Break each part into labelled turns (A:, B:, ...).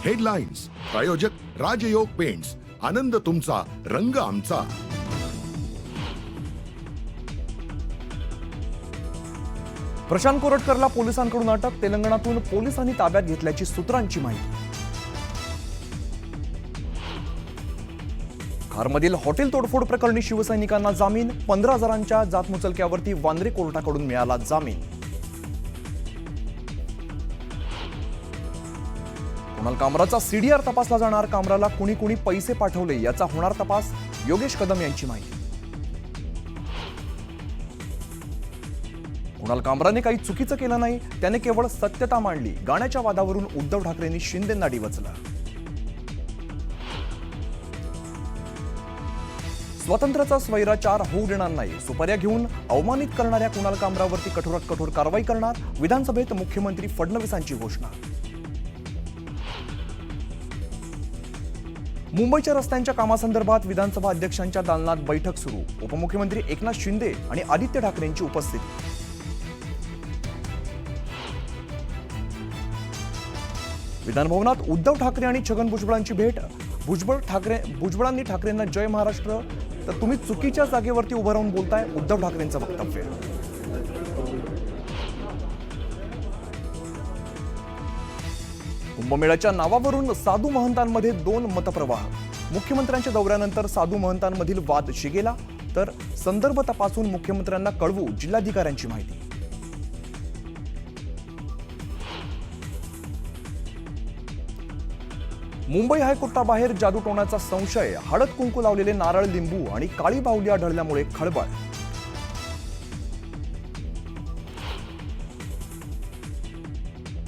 A: Headlines प्रायोजक राजयोग paints, आनंद तुमचा, रंग आमचा।
B: प्रशांत कोरटकरला पोलिसांकडून अटक, तेलंगणातून पोलिसांनी ताब्यात घेतल्याची सूत्रांची माहिती। खारमधील हॉटेल तोडफोड प्रकरणी शिवसैनिकांना जामीन, 15 जणांच्या जातमुचलक्यावरती वांद्रे कोर्टाकडून मिळाला जामीन। कुणाल कामराचा सीडीआर तपासला जाणार, कामराला कुणी कुणी पैसे पाठवले याचा होणार तपास, योगेश कदम यांची माहिती। कुणाल कामराने काही चुकीचं केलं नाही, त्याने केवळ सत्यता मांडली, गाण्याच्या वादावरून उद्धव ठाकरेंनी शिंदेंना डिवचलं। स्वातंत्र्याचा स्वैराचार होऊ देणार नाही, सुपाऱ्या घेऊन अवमानित करणाऱ्या कुणाल कामरावरती कठोरात कठोर कारवाई करणार, विधानसभेत मुख्यमंत्री फडणवीसांची घोषणा। मुंबईच्या रस्त्यांच्या कामासंदर्भात विधानसभा अध्यक्षांच्या दालनात बैठक सुरू, उपमुख्यमंत्री एकनाथ शिंदे आणि आदित्य ठाकरेंची उपस्थिती। विधानभवनात उद्धव ठाकरे आणि छगन भुजबळांची भेट, भुजबळांनी ठाकरेंना जय महाराष्ट्र, तर तुम्ही चुकीच्या जागेवरती उभं राहून बोलताय, उद्धव ठाकरेंचं वक्तव्य। कुंभमेळ्याच्या नावावरून साधू महंतांमध्ये 2 मतप्रवाह, मुख्यमंत्र्यांच्या दौऱ्यानंतर साधू महंतांमधील वाद शिगेला, तर संदर्भ तपासून मुख्यमंत्र्यांना कळवू, जिल्हाधिकाऱ्यांची माहिती। मुंबई हायकोर्टाबाहेर जादूटोण्याचा संशय, हळद कुंकू लावलेले नारळ, लिंबू आणि काळी बाहुली आढळल्यामुळे खळबळ।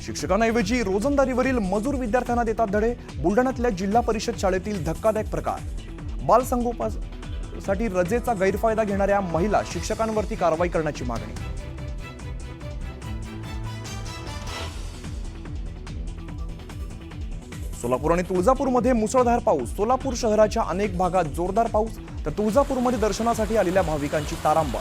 B: शिक्षकांऐवजी रोजंदारीवरील मजूर विद्यार्थ्यांना देतात धडे, बुलढाण्यातल्या जिल्हा परिषद शाळेतील धक्कादायक प्रकार। बालसंगोपनासाठी रजेचा गैरफायदा घेणाऱ्या महिला शिक्षकांवरती कारवाई करण्याची मागणी। सोलापूर आणि तुळजापूरमध्ये मुसळधार पाऊस, सोलापूर शहराच्या अनेक भागात जोरदार पाऊस, तर तुळजापूरमध्ये दर्शनासाठी आलेल्या भाविकांची तारांबळ।